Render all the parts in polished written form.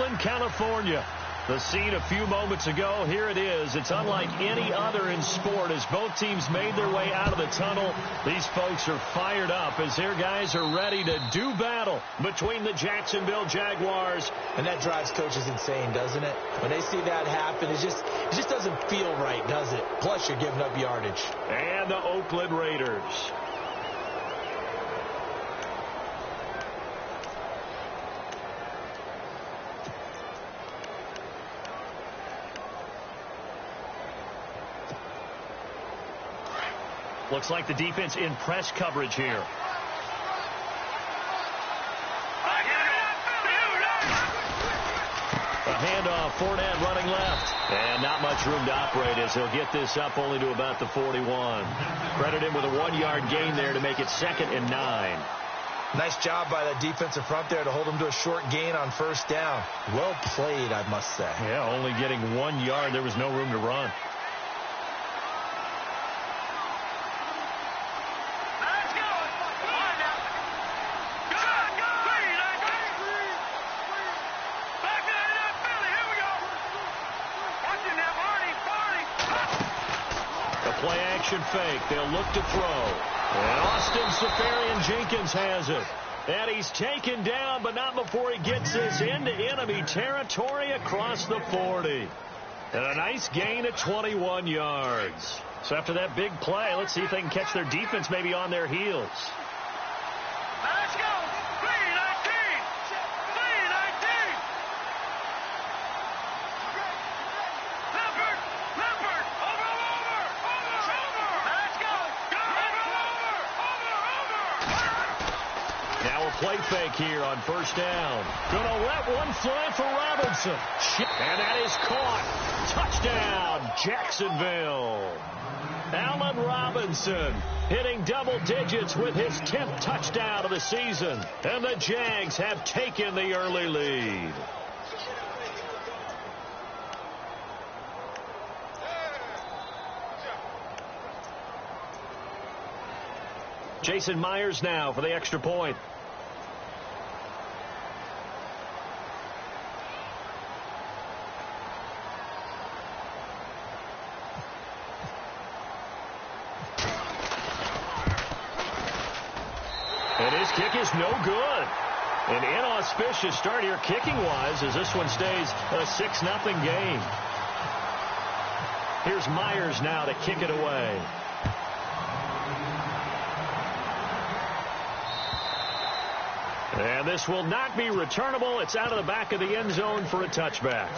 Oakland, California. The scene a few moments ago, here it is. It's unlike any other in sport as both teams made their way out of the tunnel. These folks are fired up as their guys are ready to do battle between the Jacksonville Jaguars. And that drives coaches insane, doesn't it? When they see that happen, it just doesn't feel right, does it? Plus, you're giving up yardage. And the Oakland Raiders. Looks like the defense in press coverage here. A handoff, Fournette running left. And not much room to operate as he'll get this up only to about the 41. Credit him with a 1-yard gain there to make it 2nd and 9. Nice job by the defensive front there to hold him to a short gain on first down. Well played, I must say. Yeah, only getting 1 yard. There was no room to run. Play-action fake. They'll look to throw. And Austin Seferian-Jenkins has it. And he's taken down, but not before he gets this into enemy territory across the 40. And a nice gain of 21 yards. So after that big play, let's see if they can catch their defense maybe on their heels. Let's go. 3-19. 3-19. Leopard. Now a play fake here on first down. Gonna let one fly for Robinson. And that is caught. Touchdown, Jacksonville. Allen Robinson hitting double digits with his 10th touchdown of the season. And the Jags have taken the early lead. Jason Myers now for the extra point. And his kick is no good. An inauspicious start here kicking-wise as this one stays a 6-0 game. Here's Myers now to kick it away. And this will not be returnable. It's out of the back of the end zone for a touchback.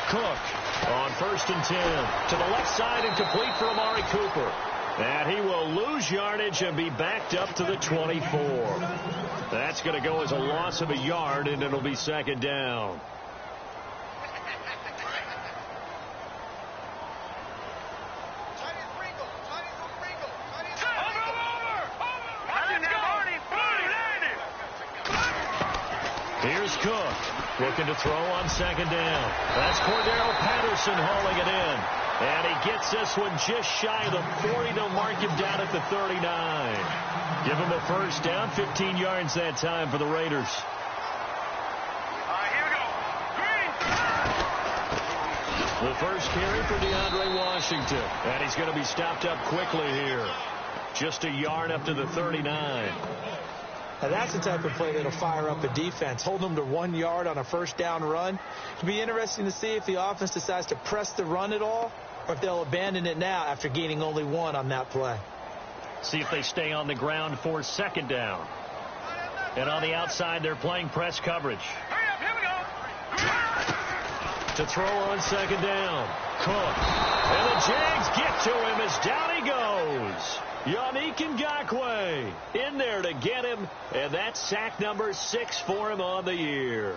Cook on 1st and 10 to the left side and complete for Amari Cooper. And he will lose yardage and be backed up to the 24. That's going to go as a loss of a yard, and it'll be 2nd down. Here's Cook looking to throw on 2nd down. That's Cordero Patterson hauling it in. And he gets this one just shy of the 40. They'll mark him down at the 39. Give him a first down, 15 yards that time for the Raiders. Here we go. Green. The first carry for DeAndre Washington. And he's going to be stopped up quickly here. Just a yard up to the 39. Now that's the type of play that'll fire up a defense. Hold them to 1 yard on a first down run. It'll be interesting to see if the offense decides to press the run at all, or if they'll abandon it now after gaining only 1 on that play. See if they stay on the ground for 2nd down. And on the outside, they're playing press coverage. Hurry up, here we go. To throw on 2nd down. Cook. And the Jags get to him as down he goes. goes. Yannick Ngakoue in there to get him, and that's sack number 6 for him on the year.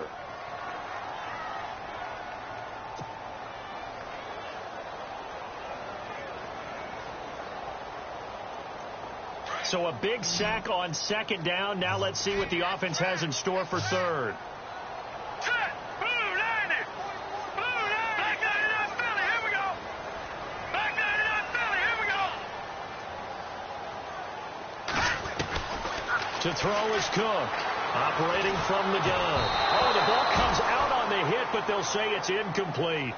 So a big sack on second down. Now let's see what the offense has in store for third. To throw is Cook, operating from the gun. Oh, the ball comes out on the hit, but they'll say it's incomplete.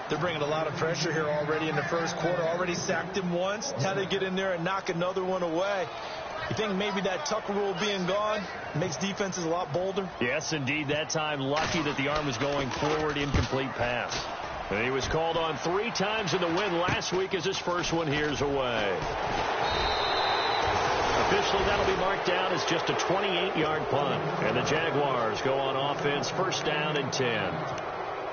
They're bringing a lot of pressure here already in the first quarter. Already sacked him once. Now they get in there and knock another one away. You think maybe that Tucker rule being gone makes defenses a lot bolder? Yes, indeed. That time, lucky that the arm was going forward, incomplete pass. And he was called on 3 times in the win last week as his first one here's away. Officially, that'll be marked down as just a 28-yard punt. And the Jaguars go on offense, first down and 10.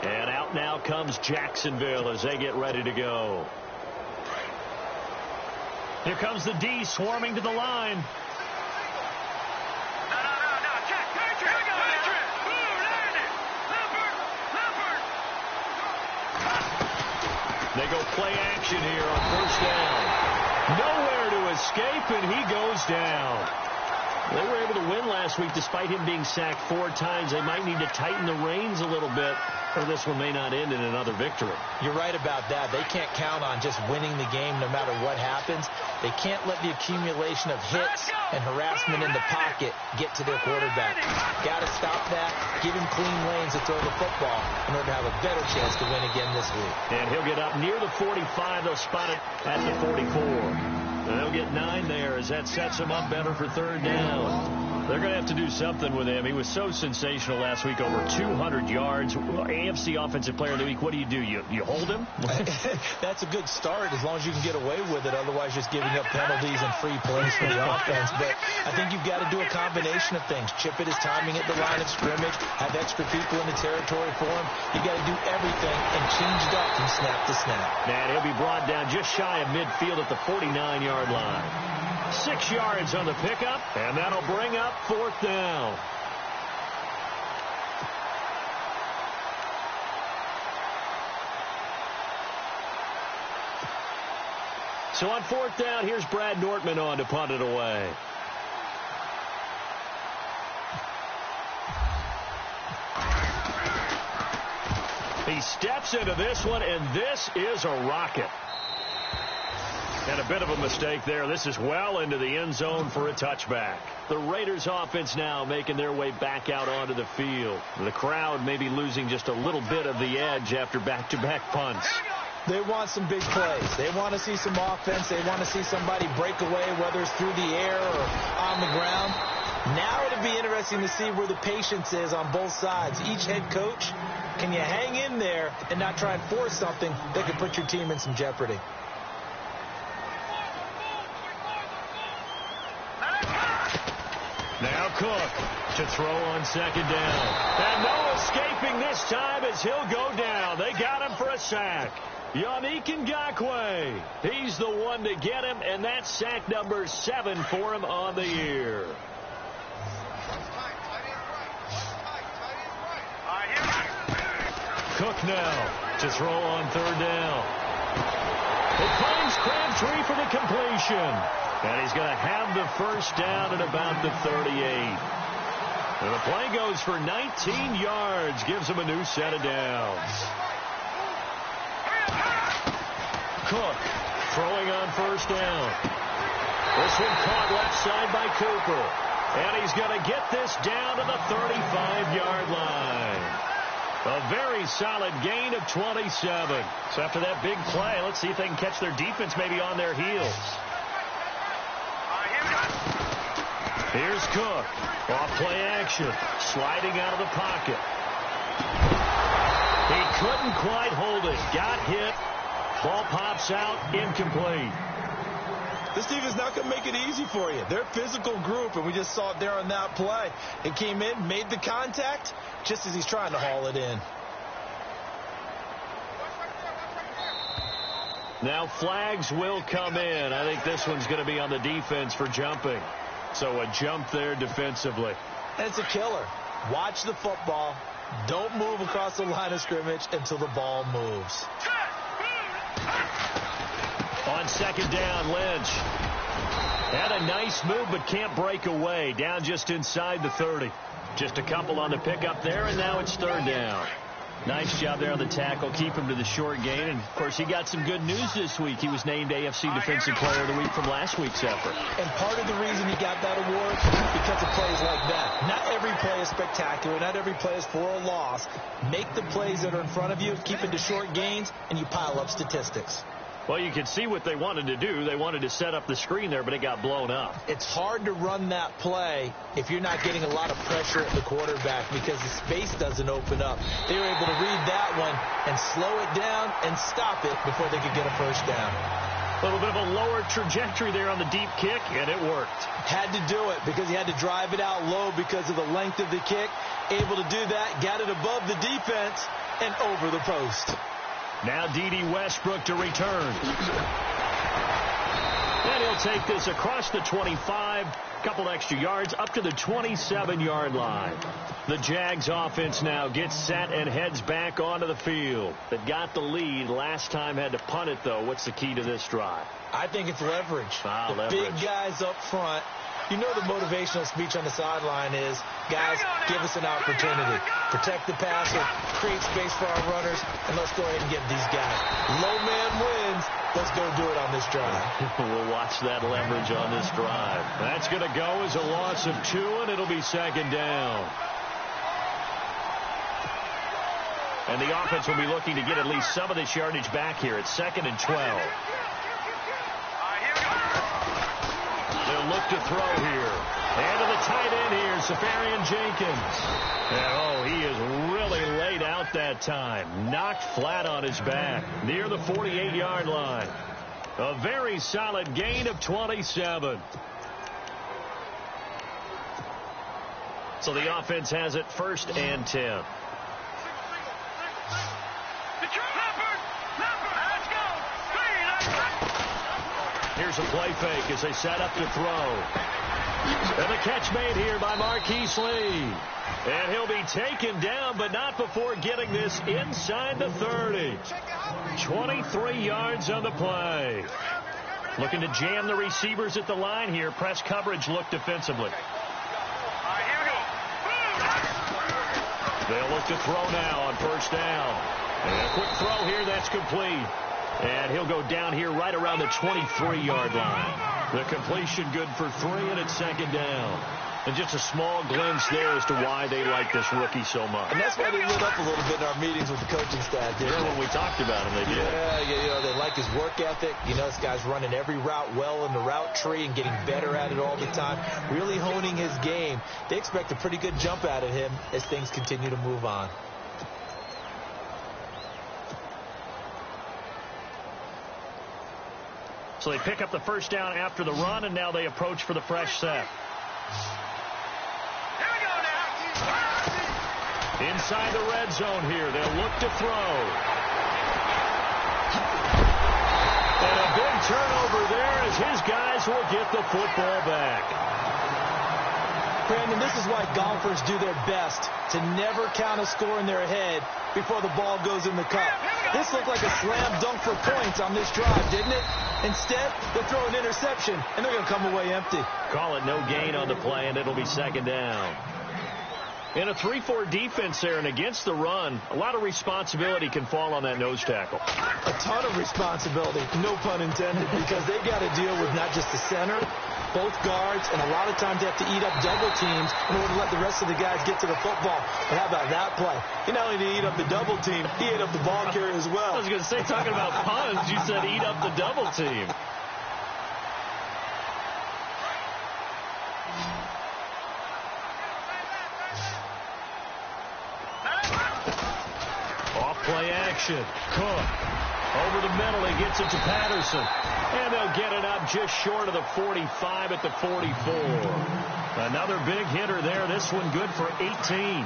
And out now comes Jacksonville as they get ready to go. Here comes the D swarming to the line. They go play action here on first down. Nowhere to escape, and he goes down. They were able to win last week despite him being sacked 4 times. They might need to tighten the reins a little bit, or this one may not end in another victory. You're right about that. They can't count on just winning the game no matter what happens. They can't let the accumulation of hits and harassment in the pocket get to their quarterback. Got to stop that, give him clean lanes to throw the football in order to have a better chance to win again this week. And he'll get up near the 45. They'll spot it at the 44. And they'll get 9 there as that sets him up better for third down. They're going to have to do something with him. He was so sensational last week, over 200 yards. AFC Offensive Player of the Week, what do? You hold him? That's a good start as long as you can get away with it. Otherwise, just giving up penalties and free plays for the offense. But I think you've got to do a combination of things. Chip it his timing at the line of scrimmage, have extra people in the territory for him. You've got to do everything and change it up from snap to snap. And he'll be brought down just shy of midfield at the 49-yard line. 6 yards on the pickup, and that'll bring up fourth down. So on fourth down, here's Brad Nortman on to punt it away. He steps into this one, and this is a rocket. And a bit of a mistake there. This is well into the end zone for a touchback. The Raiders offense now making their way back out onto the field. The crowd may be losing just a little bit of the edge after back-to-back punts. They want some big plays. They want to see some offense. They want to see somebody break away, whether it's through the air or on the ground. Now it'll be interesting to see where the patience is on both sides. Each head coach, can you hang in there and not try and force something that could put your team in some jeopardy? Now Cook to throw on second down. And no escaping this time as he'll go down. They got him for a sack. Yannick Ngakoue. He's the one to get him, and that's sack number 7 for him on the year. Cook now to throw on third down. It finds Crabtree for the completion. And he's going to have the first down at about the 38. And the play goes for 19 yards. Gives him a new set of downs. Cook throwing on first down. This one caught left side by Cooper. And he's going to get this down to the 35-yard line. A very solid gain of 27. So after that big play, let's see if they can catch their defense maybe on their heels. Here's Cook. Off play action. Sliding out of the pocket. He couldn't quite hold it. Got hit. Ball pops out. Incomplete. This defense not going to make it easy for you. They're a physical group, and we just saw it there on that play. It came in, made the contact, just as he's trying to haul it in. Now flags will come in. I think this one's going to be on the defense for jumping. So a jump there defensively. It's a killer. Watch the football. Don't move across the line of scrimmage until the ball moves. On second down, Lynch. Had a nice move but can't break away. Down just inside the 30. Just a couple on the pickup there, and now it's third down. Nice job there on the tackle. Keep him to the short gain. And, of course, he got some good news this week. He was named AFC Defensive Player of the Week from last week's effort. And part of the reason he got that award is because of plays like that. Not every play is spectacular. Not every play is for a loss. Make the plays that are in front of you, keep it to short gains, and you pile up statistics. Well, you can see what they wanted to do. They wanted to set up the screen there, but it got blown up. It's hard to run that play if you're not getting a lot of pressure at the quarterback because the space doesn't open up. They were able to read that one and slow it down and stop it before they could get a first down. A little bit of a lower trajectory there on the deep kick, and it worked. Had to do it because he had to drive it out low because of the length of the kick. Able to do that, got it above the defense and over the post. Now D.D. Westbrook to return. And he'll take this across the 25, couple extra yards, up to the 27-yard line. The Jags offense now gets set and heads back onto the field. They got the lead. Last time had to punt it, though. What's the key to this drive? I think it's leverage. Leverage. Big guys up front. You know the motivational speech on the sideline is, guys, give us an opportunity. Protect the passer, create space for our runners, and let's go ahead and get these guys. Low man wins. Let's go do it on this drive. We'll watch that leverage on this drive. That's going to go as a loss of 2, and it'll be second down. And the offense will be looking to get at least some of this yardage back here. It's 2nd and 12. They'll look to throw here. And to the tight end here, Safarian Jenkins. And, he is really laid out that time. Knocked flat on his back near the 48-yard line. A very solid gain of 27. So the offense has it 1st and 10. Here's a play fake as they set up to throw. And the catch made here by Marquise Lee. And he'll be taken down, but not before getting this inside the 30. 23 yards on the play. Looking to jam the receivers at the line here. Press coverage look defensively. They'll look to throw now on 1st down. And a quick throw here, that's complete. And he'll go down here right around the 23-yard line. The completion good for 3, and it's 2nd down. And just a small glimpse there as to why they like this rookie so much. And that's why they lit up a little bit in our meetings with the coaching staff. Sure, when we talked about him, they did. Yeah, they like his work ethic. This guy's running every route well in the route tree and getting better at it all the time. Really honing his game. They expect a pretty good jump out of him as things continue to move on. So they pick up the 1st down after the run, and now they approach for the fresh set. Here we go now. Inside the red zone here, they'll look to throw. And a big turnover there as his guys will get the football back. Brandon, this is why golfers do their best to never count a score in their head before the ball goes in the cup. This looked like a slam dunk for points on this drive, didn't it? Instead, they'll throw an interception, and they're going to come away empty. Call it no gain on the play, and it'll be 2nd down. In a 3-4 defense there and against the run, a lot of responsibility can fall on that nose tackle. A ton of responsibility, no pun intended, because they got to deal with not just the center, both guards, and a lot of times they have to eat up double teams in order to let the rest of the guys get to the football. But how about that play? He not only did he eat up the double team, he ate up the ball carrier as well. I was going to say, talking about puns, you said eat up the double team. Play action. Cook. Over the middle, he gets it to Patterson. And they'll get it up just short of the 45 at the 44. Another big hitter there. This one good for 18.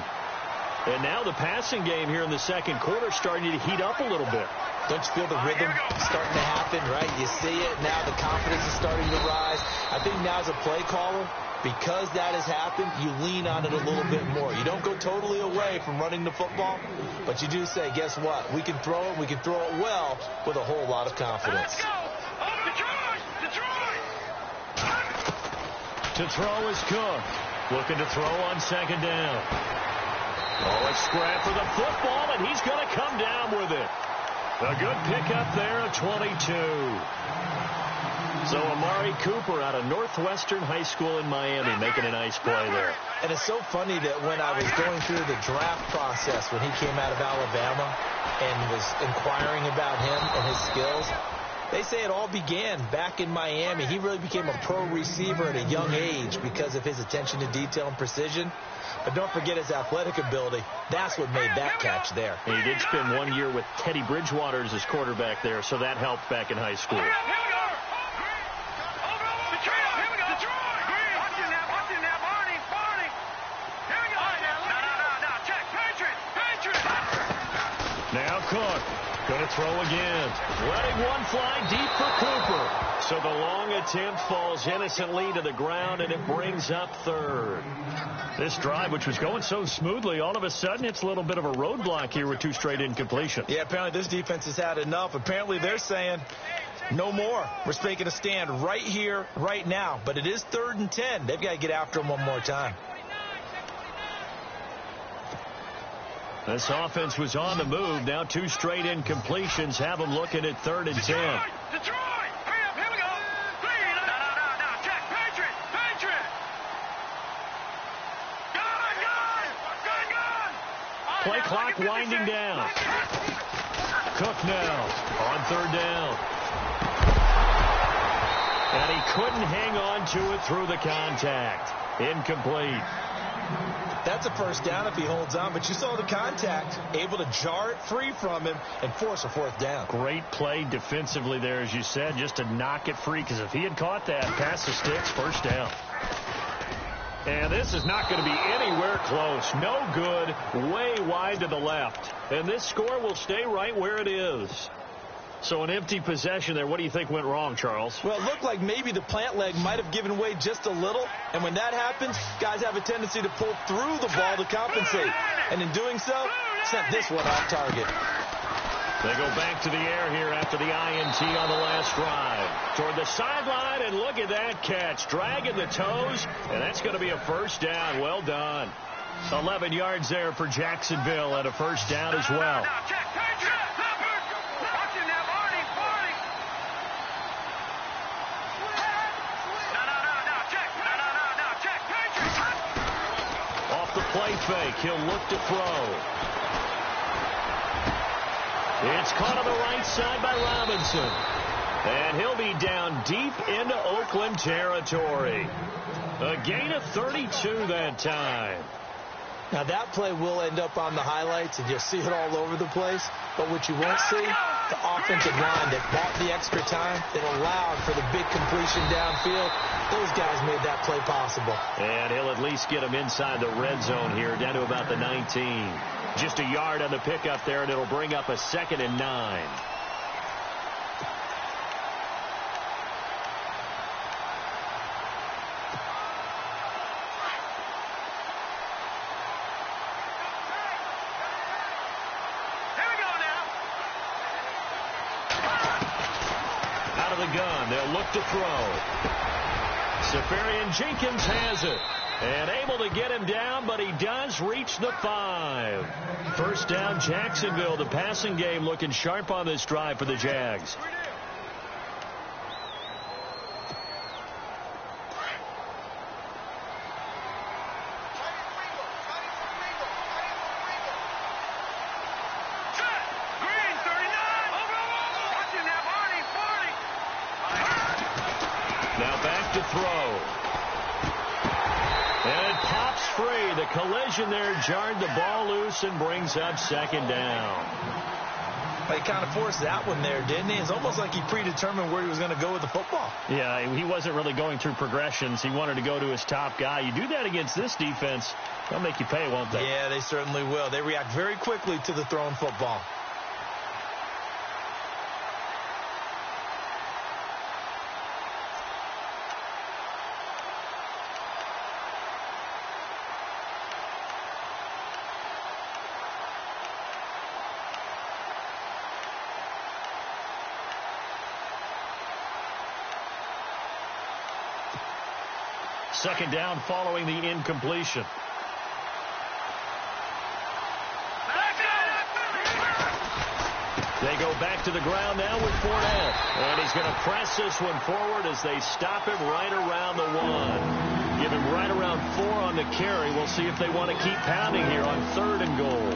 And now the passing game here in the 2nd quarter starting to heat up a little bit. Don't you feel the rhythm starting to happen, right? You see it. Now the confidence is starting to rise. I think now as a play caller, because that has happened, you lean on it a little bit more. You don't go totally away from running the football, but you do say, guess what? We can throw it. We can throw it well with a whole lot of confidence. Let's go. Detroit. To throw is Cook. Looking to throw on second down. Oh, a scrap for the football, and he's going to come down with it. A good pickup there of 22. So Amari Cooper out of Northwestern High School in Miami making a nice play there. And it's so funny that when I was going through the draft process when he came out of Alabama and was inquiring about him and his skills, they say it all began back in Miami. He really became a pro receiver at a young age because of his attention to detail and precision. But don't forget his athletic ability. That's what made that catch there. He did spend 1 year with Teddy Bridgewater as his quarterback there, so that helped back in high school. Now Cook, going to throw again. Letting one fly deep for Cooper. So the long attempt falls innocently to the ground, and it brings up third. This drive, which was going so smoothly, all of a sudden it's a little bit of a roadblock here with 2 straight incompletions. Yeah, apparently this defense has had enough. Apparently they're saying no more. We're making a stand right here, right now. But it is 3rd and 10. They've got to get after him one more time. This offense was on the move. Now 2 straight incompletions have them looking at 3rd and 10. Detroit! Hurry up, here we go. 3, no, check, Patriot! Gone! Play clock winding down. Cook now on 3rd down. And he couldn't hang on to it through the contact. Incomplete. That's a first down if he holds on, but you saw the contact, able to jar it free from him and force a 4th down. Great play defensively there, as you said, just to knock it free, because if he had caught that, past the sticks, first down. And this is not going to be anywhere close. No good, way wide to the left. And this score will stay right where it is. So an empty possession there. What do you think went wrong, Charles? Well, it looked like maybe the plant leg might have given way just a little. And when that happens, guys have a tendency to pull through the ball to compensate. And in doing so, sent this one off target. They go back to the air here after the INT on the last drive. Toward the sideline, and look at that catch. Dragging the toes, and that's going to be a first down. Well done. 11 yards there for Jacksonville, and a first down as well. Off the play fake, he'll look to throw. It's caught on the right side by Robinson. And he'll be down deep into Oakland territory. A gain of 32 that time. Now that play will end up on the highlights, and you'll see it all over the place. But what you won't see, the offensive line that bought the extra time, that allowed for the big completion downfield. Those guys made that play possible. And he'll at least get them inside the red zone here, down to about the 19. Just a yard on the pickup there, and it'll bring up a 2nd and 9. Out of the gun, they'll look to throw. Jenkins has it. And able to get him down, but he does reach the 5. First down, Jacksonville. The passing game looking sharp on this drive for the Jags. Now back to throw. And it pops free. The collision there jarred the ball loose and brings up 2nd down. He kind of forced that one there, didn't he? It's almost like he predetermined where he was going to go with the football. Yeah, he wasn't really going through progressions. He wanted to go to his top guy. You do that against this defense, they'll make you pay, won't they? Yeah, they certainly will. They react very quickly to the thrown football. second down following the incompletion. They go back to the ground now with Fournette. And he's going to press this one forward as they stop him right around the 1. Give him right around 4 on the carry. We'll see if they want to keep pounding here on 3rd and goal.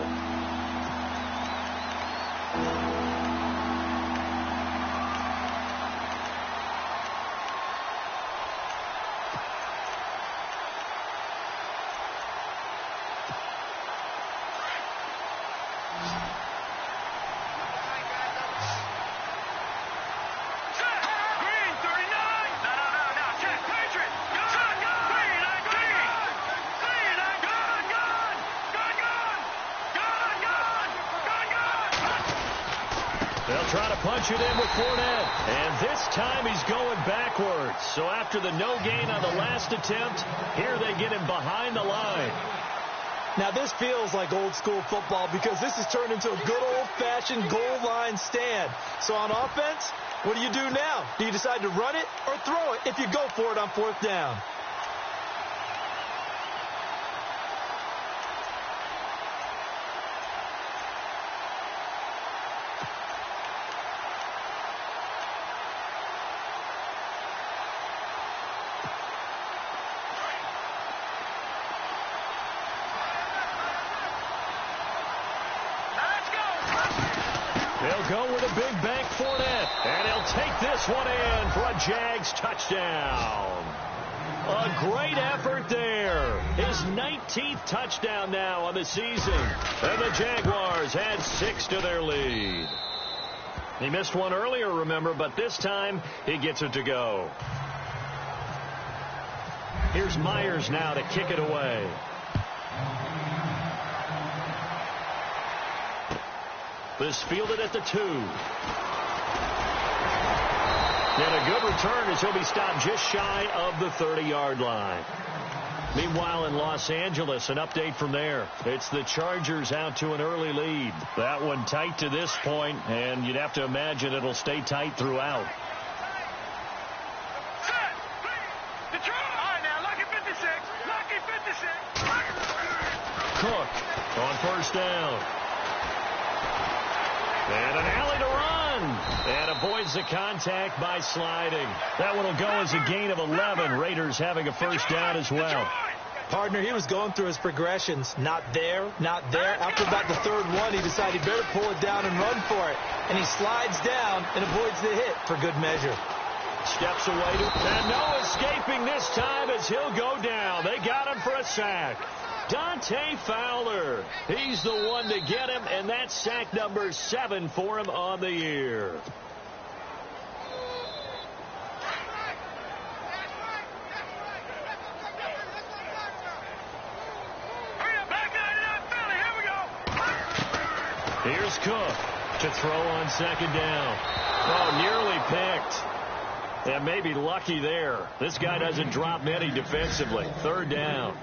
Trying to punch it in with Fournette. And this time he's going backwards. So after the no gain on the last attempt, here they get him behind the line. Now this feels like old school football because this has turned into a good old-fashioned goal line stand. So on offense, what do you do now? Do you decide to run it or throw it if you go for it on 4th down? They'll go with a big bank Fournette, and he'll take this one in for a Jags touchdown. A great effort there. His 19th touchdown now on the season, and the Jaguars add 6 to their lead. He missed one earlier, remember, but this time he gets it to go. Here's Myers now to kick it away. This fielded at the 2. And a good return as he'll be stopped just shy of the 30-yard line. Meanwhile, in Los Angeles, an update from there. It's the Chargers out to an early lead. That one tight to this point, and you'd have to imagine it'll stay tight throughout. Cook on 1st down. And an alley to run. And avoids the contact by sliding. That one will go as a gain of 11. Raiders having a 1st down as well. Partner, he was going through his progressions. Not there, not there. After about the 3rd one, he decided he better pull it down and run for it. And he slides down and avoids the hit for good measure. Steps away to, and no escaping this time as he'll go down. They got him for a sack. Dante Fowler, he's the one to get him, and that's sack number 7 for him on the year. Here's Cook to throw on 2nd down. Oh, nearly picked. And maybe lucky there. This guy doesn't drop many defensively. 3rd down.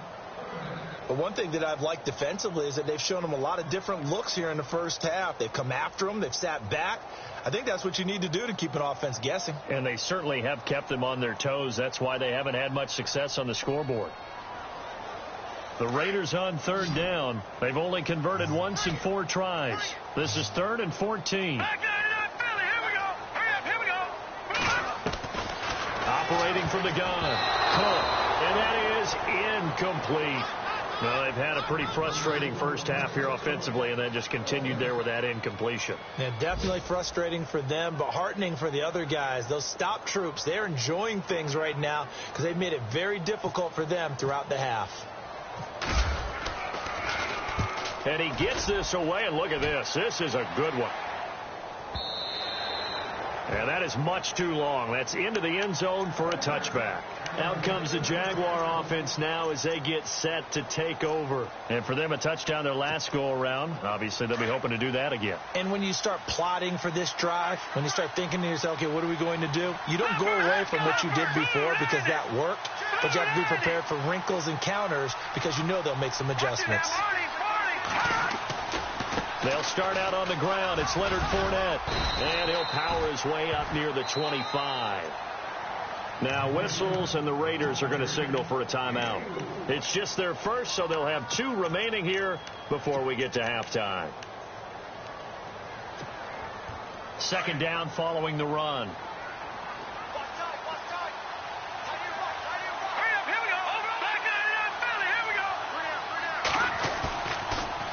But one thing that I've liked defensively is that they've shown him a lot of different looks here in the first half. They've come after him. They've sat back. I think that's what you need to do to keep an offense guessing. And they certainly have kept them on their toes. That's why they haven't had much success on the scoreboard. The Raiders on 3rd down. They've only converted once in 4 tries. This is 3rd and 14. Operating from the gun. Cook. And that is incomplete. Well, they've had a pretty frustrating first half here offensively, and then just continued there with that incompletion. Yeah, definitely frustrating for them, but heartening for the other guys. Those stop troops, they're enjoying things right now because they've made it very difficult for them throughout the half. And he gets this away, and look at this. This is a good one. And that is much too long. That's into the end zone for a touchback. Out comes the Jaguar offense now as they get set to take over. And for them, a touchdown their last go-around. Obviously, they'll be hoping to do that again. And when you start plotting for this drive, when you start thinking to yourself, okay, what are we going to do? You don't go away from what you did before because that worked, but you have to be prepared for wrinkles and counters because you know they'll make some adjustments. They'll start out on the ground. It's Leonard Fournette. And he'll power his way up near the 25. Now whistles, and the Raiders are going to signal for a timeout. It's just their first, so they'll have 2 remaining here before we get to halftime. Second down following the run.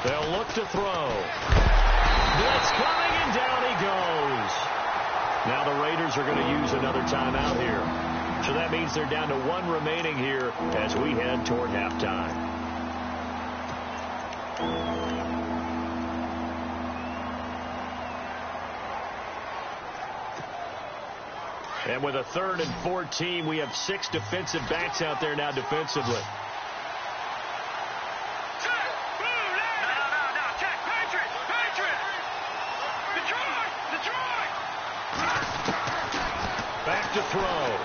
They'll look to throw. Blitz coming, and down he goes. Now the Raiders are going to use another timeout here. So that means they're down to 1 remaining here as we head toward halftime. And with a 3rd and 14, we have 6 defensive backs out there now defensively. Back to throw.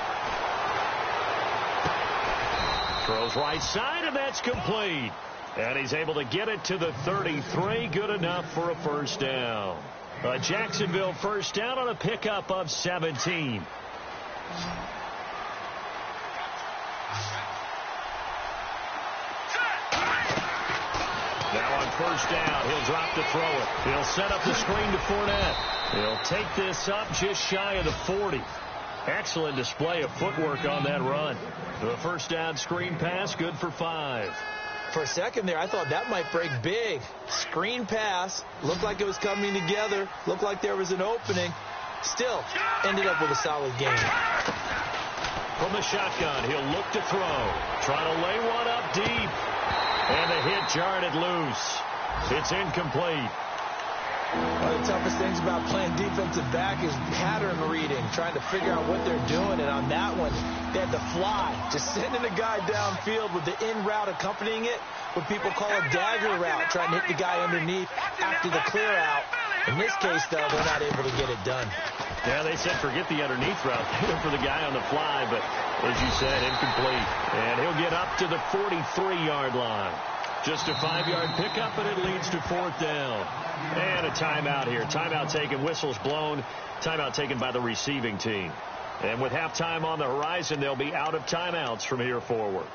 Throws right side, and that's complete. And he's able to get it to the 33. Good enough for a first down. A Jacksonville first down on a pickup of 17. Now on first down, he'll drop to throw it. He'll set up the screen to Fournette. He'll take this up just shy of the 40. Excellent display of footwork on that run. The first down screen pass, good for 5. For a second there, I thought that might break big. Screen pass, looked like it was coming together, looked like there was an opening. Still, ended up with a solid game. From the shotgun, he'll look to throw. Trying to lay one up deep. And the hit jarred it loose. It's incomplete. One of the toughest things about playing defensive back is pattern reading, trying to figure out what they're doing. And on that one, they had to fly, just sending a guy downfield with the in route accompanying it, what people call a dagger route, trying to hit the guy underneath after the clear out. In this case, though, they're not able to get it done. Yeah, they said forget the underneath route. They went for the guy on the fly, but as you said, incomplete. And he'll get up to the 43-yard line. Just a 5-yard pickup, and it leads to 4th down. And a timeout here. Timeout taken, whistles blown. Timeout taken by the receiving team. And with halftime on the horizon, they'll be out of timeouts from here forward.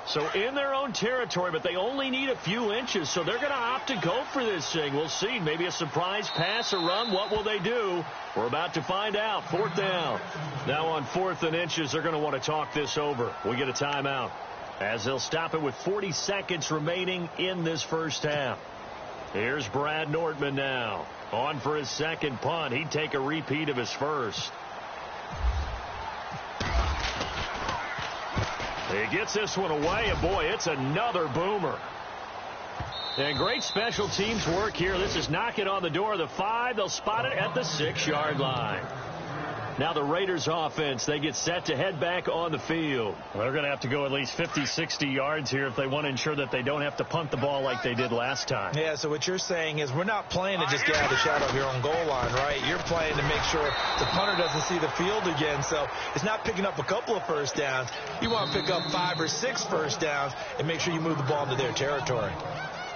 So in their own territory, but they only need a few inches, so they're going to opt to go for this thing. We'll see. Maybe a surprise pass or run. What will they do? We're about to find out. 4th down. Now on 4th and inches, they're going to want to talk this over. We get a timeout as they'll stop it with 40 seconds remaining in this first half. Here's Brad Nordman now. On for his second punt. He'd take a repeat of his first. He gets this one away, and boy, it's another boomer. And great special teams work here. This is knocking on the door of the 5. They'll spot it at the 6-yard line. Now the Raiders offense, they get set to head back on the field. Well, they're going to have to go at least 50, 60 yards here if they want to ensure that they don't have to punt the ball like they did last time. Yeah, so what you're saying is we're not playing to just get out of the shadow of your own goal line, right? You're playing to make sure the punter doesn't see the field again. So it's not picking up a couple of first downs. You want to pick up 5 or 6 first downs and make sure you move the ball into their territory.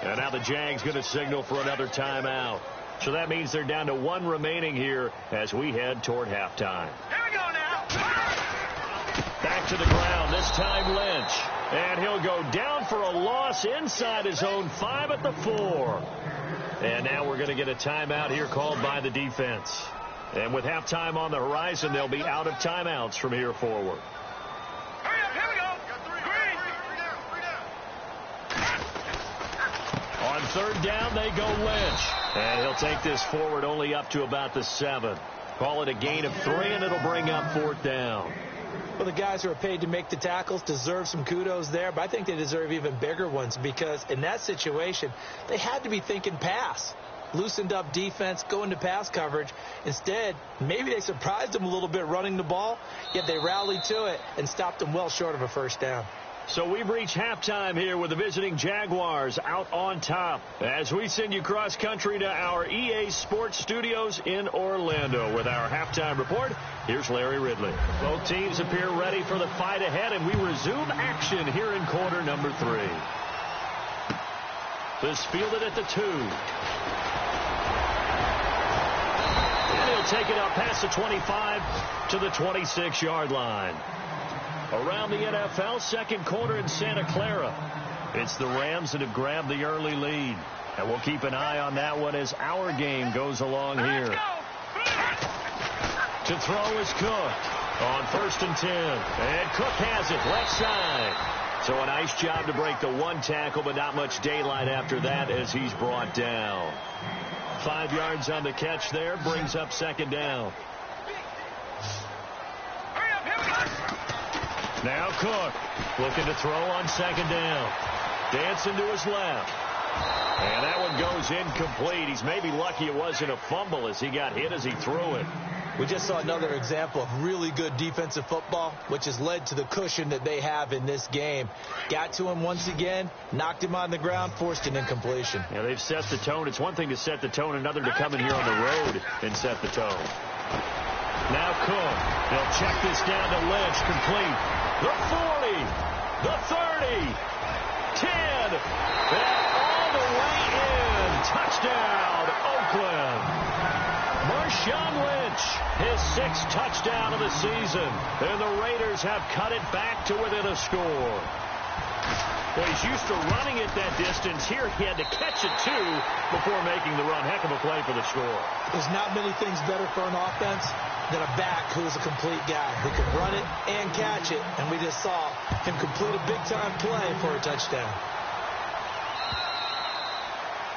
And now the Jags going to signal for another timeout. So that means they're down to 1 remaining here as we head toward halftime. Here we go now. Back to the ground, this time Lynch. And he'll go down for a loss inside his own 5 at the 4. And now we're going to get a timeout here called by the defense. And with halftime on the horizon, they'll be out of timeouts from here forward. Hurry up, here we go. On 3rd down, they go Lynch. And he'll take this forward only up to about the 7. Call it a gain of 3, and it'll bring up 4th down. Well, the guys who are paid to make the tackles deserve some kudos there, but I think they deserve even bigger ones because in that situation, they had to be thinking pass. Loosened up defense, go into pass coverage. Instead, maybe they surprised them a little bit running the ball, yet they rallied to it and stopped them well short of a first down. So we've reached halftime here with the visiting Jaguars out on top. As we send you cross-country to our EA Sports Studios in Orlando with our halftime report, here's Larry Ridley. Both teams appear ready for the fight ahead, and we resume action here in quarter number 3. This fielded at the 2. And he'll take it out past the 25 to the 26-yard line. Around the NFL, second quarter in Santa Clara. It's the Rams that have grabbed the early lead. And we'll keep an eye on that one as our game goes along here. To throw is Cook on 1st and 10. And Cook has it left side. So a nice job to break the 1 tackle, but not much daylight after that as he's brought down. 5 yards on the catch there, brings up second down. Now Cook looking to throw on second down. Dancing to his left. And that one goes incomplete. He's maybe lucky it wasn't a fumble as he got hit as he threw it. We just saw another example of really good defensive football, which has led to the cushion that they have in this game. Got to him once again, knocked him on the ground, forced an incompletion. Yeah, they've set the tone. It's one thing to set the tone, another to come in here on the road and set the tone. Now Cook. They'll check this down to Lynch, complete. The 40, the 30, 10, and all the way in. Touchdown, Oakland. Marshawn Lynch, his 6th touchdown of the season. And the Raiders have cut it back to within a score. Well, he's used to running it that distance. Here he had to catch it, too, before making the run. Heck of a play for the score. There's not many things better for an offense than a back who is a complete guy who can run it and catch it. And we just saw him complete a big-time play for a touchdown.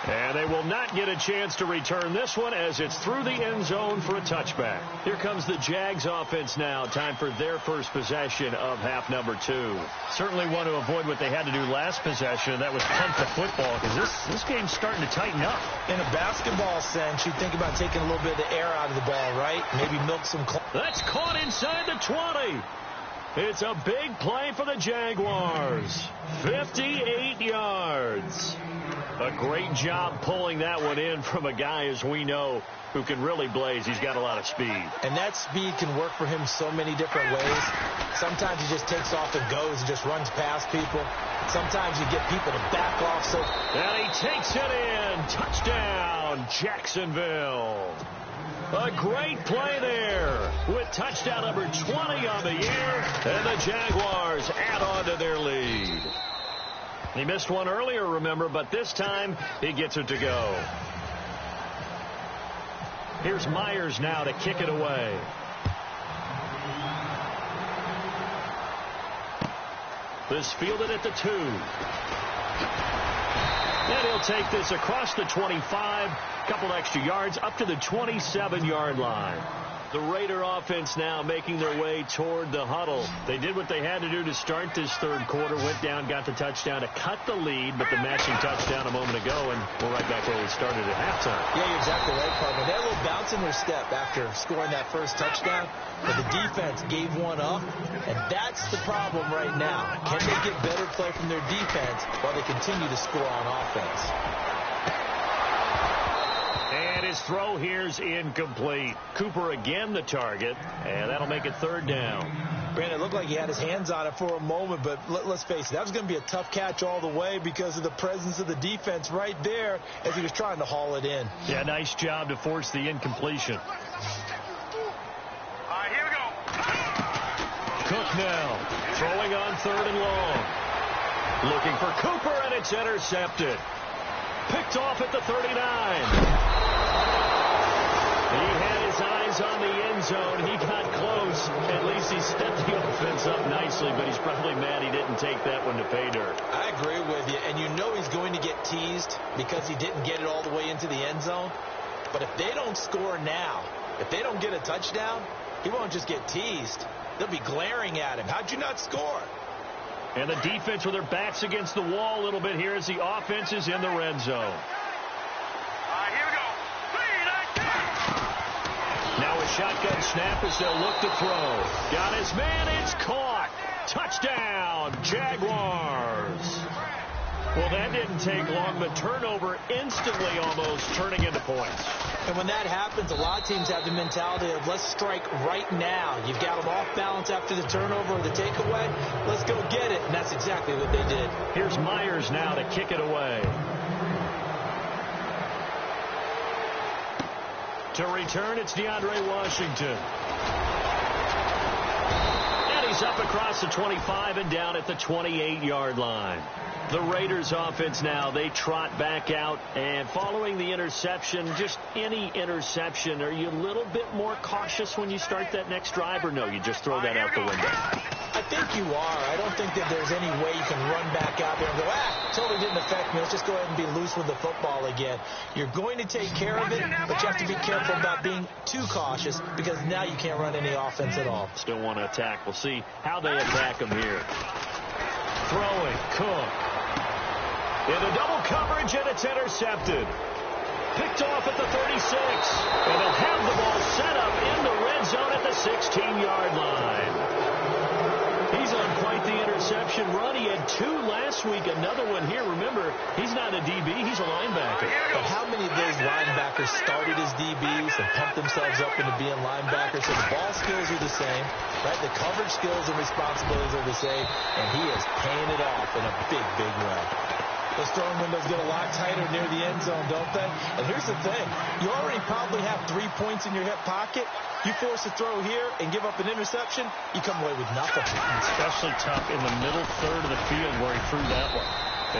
And they will not get a chance to return this one as it's through the end zone for a touchback. Here comes the Jags offense now. Time for their first possession of half number 2. Certainly want to avoid what they had to do last possession. That was punt the football because this game's starting to tighten up. In a basketball sense, you think about taking a little bit of the air out of the ball, right? Maybe milk some. That's caught inside the 20. It's a big play for the Jaguars. 58 yards. A great job pulling that one in from a guy, as we know, who can really blaze. He's got a lot of speed. And that speed can work for him so many different ways. Sometimes he just takes off and goes and just runs past people. Sometimes you get people to back off. And he takes it in. Touchdown, Jacksonville. A great play there with touchdown number 20 on the year. And the Jaguars add on to their lead. He missed one earlier, remember, but this time he gets it to go. Here's Myers now to kick it away. This fielded at the 2. And he'll take this across the 25, a couple extra yards, up to the 27-yard line. The Raider offense now making their way toward the huddle. They did what they had to do to start this third quarter, went down, got the touchdown to cut the lead, but the matching touchdown a moment ago, and we're right back where we started at halftime. Yeah, you're exactly right, partner. They had a little bounce in their step after scoring that first touchdown, but the defense gave one up, and that's the problem right now. Can they get better play from their defense while they continue to score on offense? And his throw here's incomplete. Cooper again the target, and that'll make it third down. Brandon, it looked like he had his hands on it for a moment, but let's face it, that was going to be a tough catch all the way because of the presence of the defense right there as he was trying to haul it in. Yeah, nice job to force the incompletion. All right, here we go. Cook now, throwing on 3rd and long. Looking for Cooper, and it's intercepted. Picked off at the 39. He had his eyes on the end zone. He got close. At least he stepped the offense up nicely, but he's probably mad he didn't take that one to pay dirt. I agree with you, and you know he's going to get teased because he didn't get it all the way into the end zone. But if they don't score now, if they don't get a touchdown, he won't just get teased. They'll be glaring at him. How'd you not score? And the defense with their backs against the wall a little bit here as the offense is in the red zone. Here we go. 3, 9, 10. Now a shotgun snap as they'll look to throw. Got his man. It's caught. Touchdown, Jaguars. Well, that didn't take long. The turnover instantly almost turning into points. And when that happens, a lot of teams have the mentality of let's strike right now. You've got them off balance after the turnover or the takeaway. Let's go get it. And that's exactly what they did. Here's Myers now to kick it away. To return, it's DeAndre Washington. And he's up across the 25 and down at the 28-yard line. The Raiders offense now, they trot back out, and following the interception, just any interception, are you a little bit more cautious when you start that next drive, or no, you just throw that out the window? I think you are. I don't think that there's any way you can run back out there and go, totally didn't affect me. Let's just go ahead and be loose with the football again. You're going to take care of it, but you have to be careful about being too cautious because now you can't run any offense at all. Still want to attack. We'll see how they attack them here. Throwing, Cook. Into double coverage, and it's intercepted. Picked off at the 36. And they'll have the ball set up in the red zone at the 16-yard line. He's on quite the interception run. He had 2 last week, another one here. Remember, he's not a DB, he's a linebacker. But how many of those linebackers started as DBs and pumped themselves up into being linebackers? So the ball skills are the same, right? The coverage skills and responsibilities are the same, and he is paying it off in a big, big way. Those throwing windows get a lot tighter near the end zone, don't they? And here's the thing. You already probably have 3 points in your hip pocket. You force a throw here and give up an interception, you come away with nothing. Especially tough in the middle third of the field where he threw that one.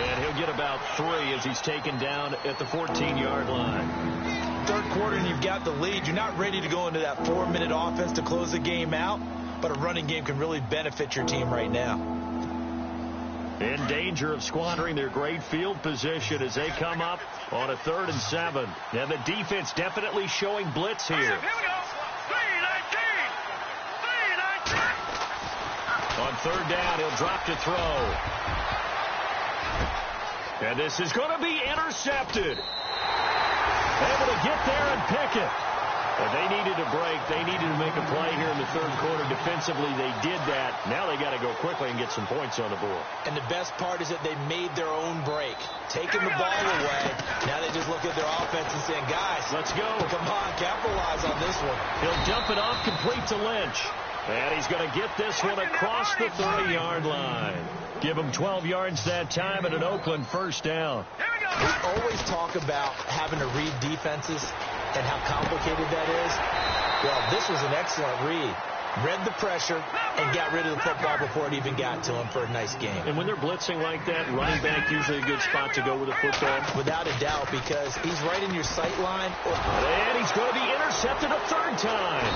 And he'll get about 3 as he's taken down at the 14-yard line. Third quarter and you've got the lead. You're not ready to go into that 4-minute offense to close the game out, but a running game can really benefit your team right now. In danger of squandering their great field position as they come up on a 3rd and 7. And the defense definitely showing blitz here. Here we go. 3-19. On 3rd down, he'll drop to throw. And this is going to be intercepted. Able to get there and pick it. And they needed a break. They needed to make a play here in the 3rd quarter. Defensively, they did that. Now they got to go quickly and get some points on the board. And the best part is that they made their own break. Taking the ball away. Now they just look at their offense and saying, guys, let's go. Come on, capitalize on this one. He'll dump it off complete to Lynch. And he's going to get this one across the 30-yard line. Give him 12 yards that time and an Oakland 1st down. We always talk about having to read defenses and how complicated that is. Well, this was an excellent read. Read the pressure and got rid of the football before it even got to him for a nice game. And when they're blitzing like that, running back usually a good spot to go with the football. Without a doubt, because he's right in your sight line. And he's going to be intercepted a 3rd time.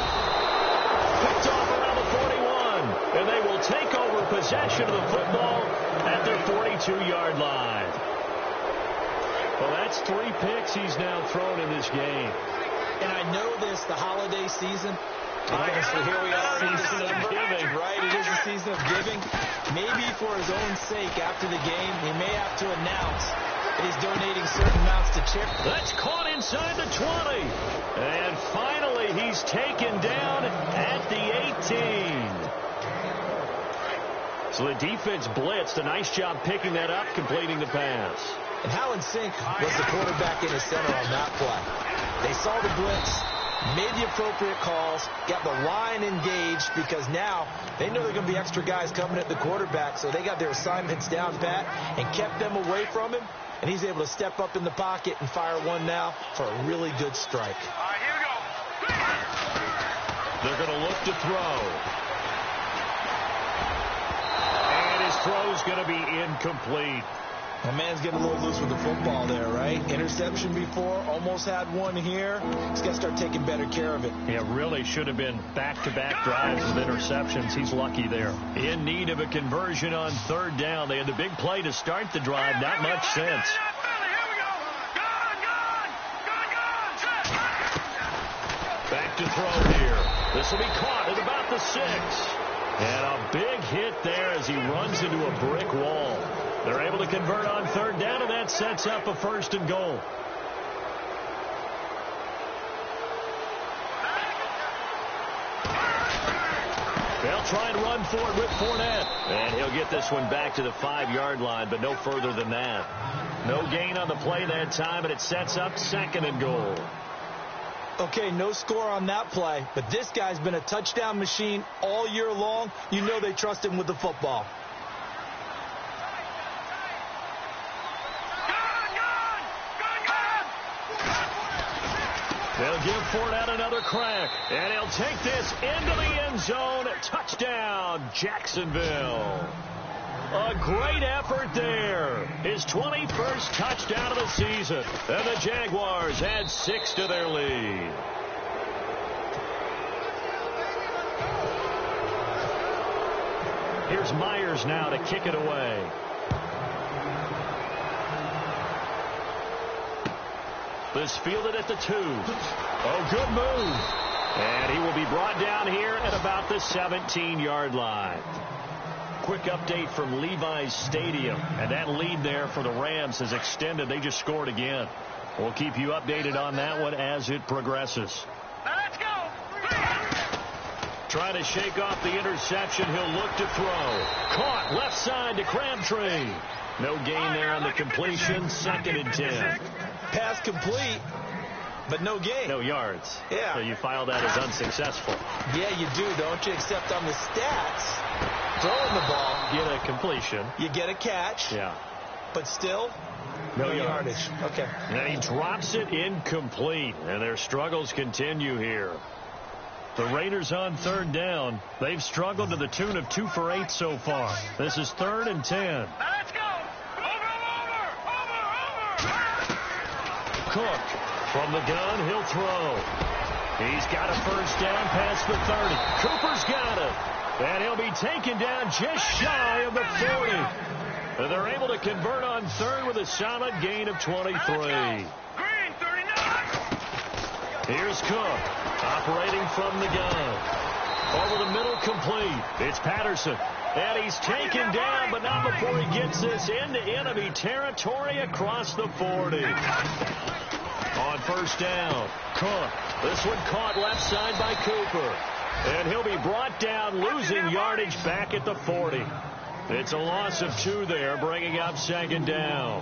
Picked off around the 41. And they will take over possession of the football at their 42-yard line. Well, that's 3 picks he's now thrown in this game. And I know this, the holiday season, because here we are in December, right? It is the season of giving. Maybe for his own sake, after the game, he may have to announce that he's donating certain amounts to charity. That's caught inside the 20. And finally, he's taken down at the 18. So the defense blitzed. A nice job picking that up, completing the pass. And how in sync was the quarterback in the center on that play? They saw the blitz, made the appropriate calls, got the line engaged because now they know there are going to be extra guys coming at the quarterback, so they got their assignments down pat and kept them away from him, and he's able to step up in the pocket and fire one now for a really good strike. All right, here we go. They're going to look to throw. And his throw's going to be incomplete. My man's getting a little loose with the football there, right? Interception before, almost had one here. He's got to start taking better care of it. Yeah, really should have been back-to-back drives with interceptions. He's lucky there. In need of a conversion on 3rd down. They had the big play to start the drive. Not much sense. Back to throw here. This will be caught at about the 6. And a big hit there as he runs into a brick wall. They're able to convert on 3rd down, and that sets up a 1st and goal. They'll try and run for it with Fournette. And he'll get this one back to the 5-yard line, but no further than that. No gain on the play that time, and it sets up 2nd and goal. Okay, no score on that play, but this guy's been a touchdown machine all year long. You know they trust him with the football. They'll give Fournette another crack, and he'll take this into the end zone. Touchdown, Jacksonville. A great effort there. His 21st touchdown of the season. And the Jaguars add 6 to their lead. Here's Myers now to kick it away. This fielded at the 2. Oh, good move. And he will be brought down here at about the 17-yard line. Quick update from Levi's Stadium. And that lead there for the Rams has extended. They just scored again. We'll keep you updated on that one as it progresses. Let's go. Trying to shake off the interception. He'll look to throw. Caught left side to Crabtree. No gain there on the completion. 2nd and 10. Pass complete, but no gain. No yards. Yeah. So you file that as unsuccessful. Yeah, you do, don't you? Except on the stats, throwing the ball, Get a completion. you get a catch. Yeah. But still, No yardage. Okay. And he drops it incomplete. And their struggles continue here. The Raiders on 3rd down. They've struggled to the tune of 2 for 8 so far. This is 3rd and 10. Let's go. Over. Cook from the gun. He'll throw. He's got a first down past the 30. Cooper's got it. And he'll be taken down just shy of the 40. And they're able to convert on 3rd with a solid gain of 23. Green 39. Here's Cook operating from the gun. Over the middle, complete. It's Patterson. And he's taken down, but not before he gets this into enemy territory across the 40. On first down, Cook. This one caught left side by Cooper. And he'll be brought down, losing yardage back at the 40. It's a loss of 2 there, bringing up 2nd down.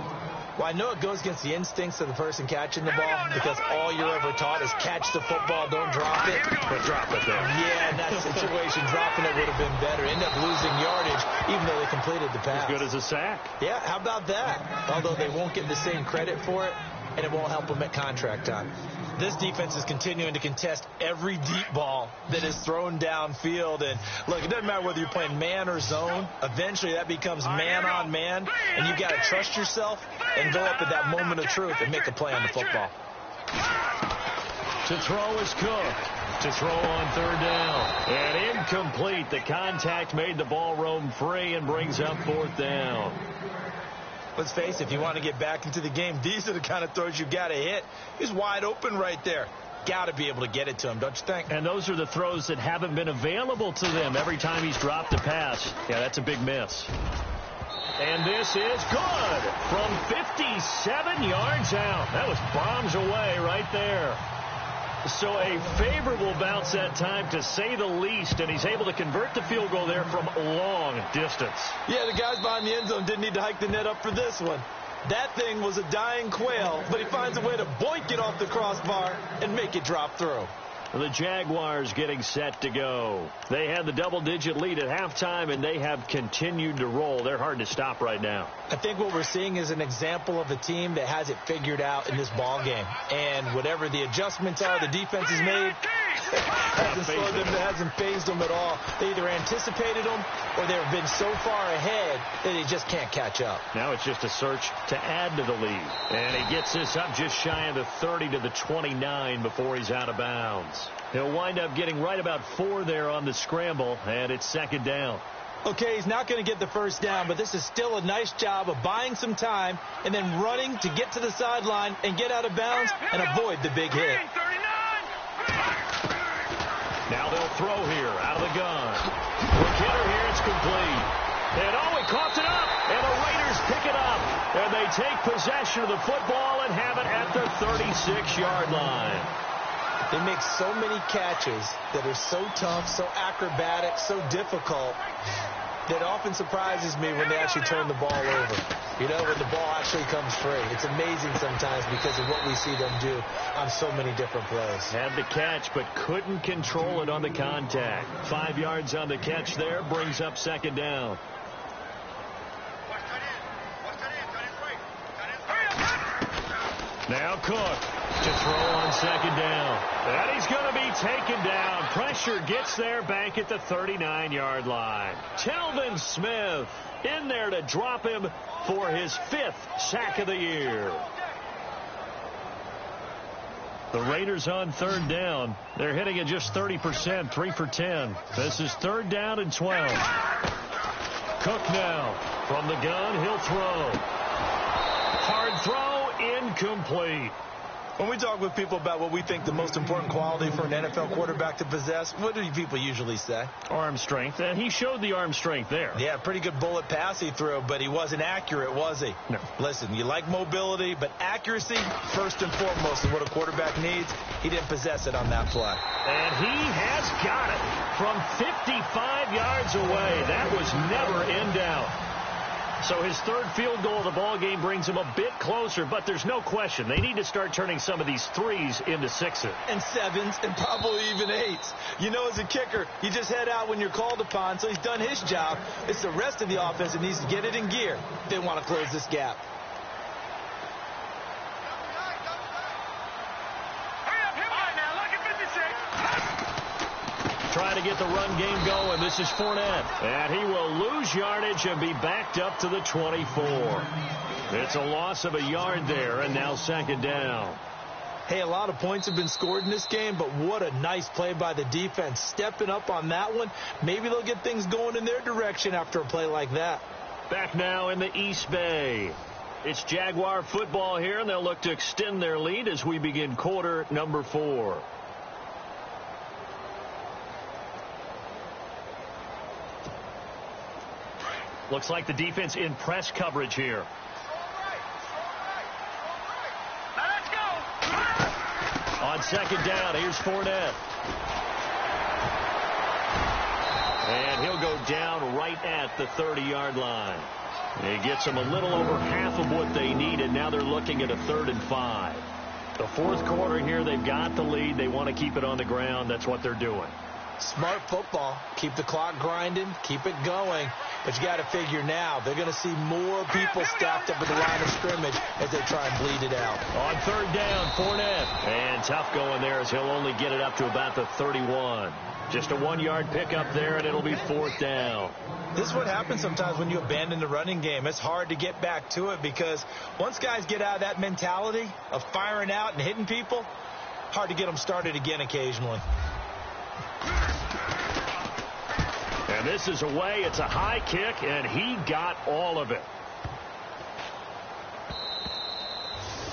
Well, I know it goes against the instincts of the person catching the ball because all you're ever taught is catch the football, don't drop it. But drop it there. Yeah, in that situation, dropping it would have been better. End up losing yardage, even though they completed the pass. As good as a sack. Yeah, how about that? Although they won't get the same credit for it, and it won't help them at contract time. This defense is continuing to contest every deep ball that is thrown downfield. And, look, it doesn't matter whether you're playing man or zone. Eventually, that becomes man on man, and you've got to trust yourself and go up at that moment of truth and make a play on the football. To throw is Cook. To throw on 3rd down. And incomplete. The contact made the ball roam free and brings up 4th down. Let's face it, if you want to get back into the game, these are the kind of throws you got to hit. He's wide open right there. Got to be able to get it to him, don't you think? And those are the throws that haven't been available to them every time he's dropped a pass. Yeah, that's a big miss. And this is good from 57 yards out. That was bombs away right there. So a favorable bounce that time, to say the least, and he's able to convert the field goal there from long distance. Yeah, the guys behind the end zone didn't need to hike the net up for this one. That thing was a dying quail, but he finds a way to boink it off the crossbar and make it drop through. The Jaguars getting set to go. They had the double-digit lead at halftime, and they have continued to roll. They're hard to stop right now. I think what we're seeing is an example of a team that has it figured out in this ball game. And whatever the adjustments are the defense has made, hasn't phased them at all. They either anticipated them or they've been so far ahead that they just can't catch up. Now it's just a search to add to the lead. And he gets this up just shy of the 30 to the 29 before he's out of bounds. He'll wind up getting right about 4 there on the scramble, and it's 2nd down. Okay, he's not going to get the first down, but this is still a nice job of buying some time and then running to get to the sideline and get out of bounds and avoid the big hit. Now they'll throw here out of the gun. McKinnon here, it's complete. And he coughed it up, and the Raiders pick it up. And they take possession of the football and have it at the 36-yard line. They make so many catches that are so tough, so acrobatic, so difficult, that often surprises me when they actually turn the ball over. You know, when the ball actually comes free. It's amazing sometimes because of what we see them do on so many different plays. Had the catch, but couldn't control it on the contact. 5 yards on the catch there, brings up second down. Now Cook to throw on second down. And he's going to be taken down. Pressure gets there back at the 39-yard line. Telvin Smith in there to drop him for his 5th sack of the year. The Raiders on third down. They're hitting at just 30%, 3 for 10. This is 3rd down and 12. Cook now from the gun. He'll throw. Hard throw, incomplete. When we talk with people about what we think the most important quality for an NFL quarterback to possess, what do people usually say? Arm strength. And he showed the arm strength there. Yeah, pretty good bullet pass he threw, but he wasn't accurate, was he? No. Listen, you like mobility, but accuracy, first and foremost, is what a quarterback needs. He didn't possess it on that play. And he has got it from 55 yards away. That was never in doubt. So his 3rd field goal of the ball game brings him a bit closer, but there's no question. They need to start turning some of these 3s into 6s. And 7s and probably even 8s. You know, as a kicker, you just head out when you're called upon, so he's done his job. It's the rest of the offense that needs to get it in gear if they want to close this gap. Trying to get the run game going. This is Fournette. And he will lose yardage and be backed up to the 24. It's a loss of a yard there, and now 2nd down. Hey, a lot of points have been scored in this game, but what a nice play by the defense. Stepping up on that one. Maybe they'll get things going in their direction after a play like that. Back now in the East Bay. It's Jaguar football here, and they'll look to extend their lead as we begin quarter number 4. Looks like the defense in press coverage here. Let's go. On 2nd down, here's Fournette. And he'll go down right at the 30-yard line. He gets them a little over half of what they needed. Now they're looking at a 3rd and 5. The 4th quarter here, they've got the lead. They want to keep it on the ground. That's what they're doing. Smart football. Keep the clock grinding. Keep it going. But you got to figure now they're going to see more people stacked up at the line of scrimmage as they try and bleed it out. On 3rd down, Fournette. And tough going there as he'll only get it up to about the 31. Just a 1-yard pickup there, and it'll be 4th down. This is what happens sometimes when you abandon the running game. It's hard to get back to it because once guys get out of that mentality of firing out and hitting people, hard to get them started again occasionally. And this is away. It's a high kick, and he got all of it.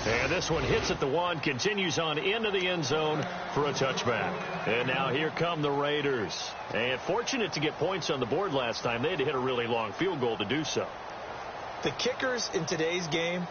And this one hits at the 1, continues on into the end zone for a touchback. And now here come the Raiders. And fortunate to get points on the board last time. They had to hit a really long field goal to do so. The kickers in today's game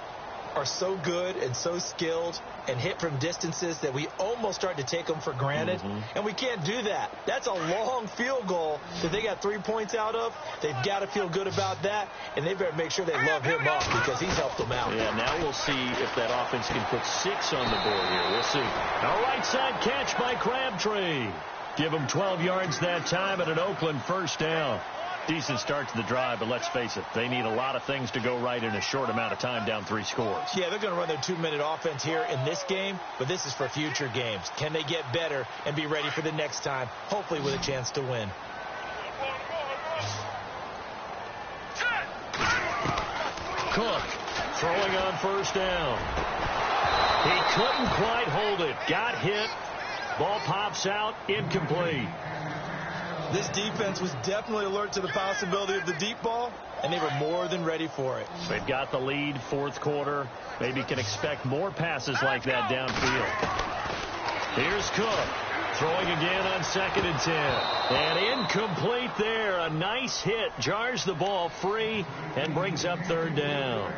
are so good and so skilled and hit from distances that we almost start to take them for granted. And we can't do that. That's a long field goal that they got 3 points out of. They've got to feel good about that, and they better make sure they love him up because he's helped them out. Yeah, now we'll see if that offense can put 6 on the board here. We'll see. A right side catch by Crabtree. Give him 12 yards that time at an Oakland 1st down. Decent start to the drive, but let's face it, they need a lot of things to go right in a short amount of time, down 3 scores. Yeah, they're going to run their 2-minute offense here in this game, but this is for future games. Can they get better and be ready for the next time, hopefully with a chance to win? Cook throwing on 1st down. He couldn't quite hold it. Got hit. Ball pops out. Incomplete. This defense was definitely alert to the possibility of the deep ball, and they were more than ready for it. They've got the lead, 4th quarter. Maybe can expect more passes like that downfield. Here's Cook. Throwing again on 2nd and 10. And incomplete there. A nice hit. Jars the ball free and brings up 3rd down.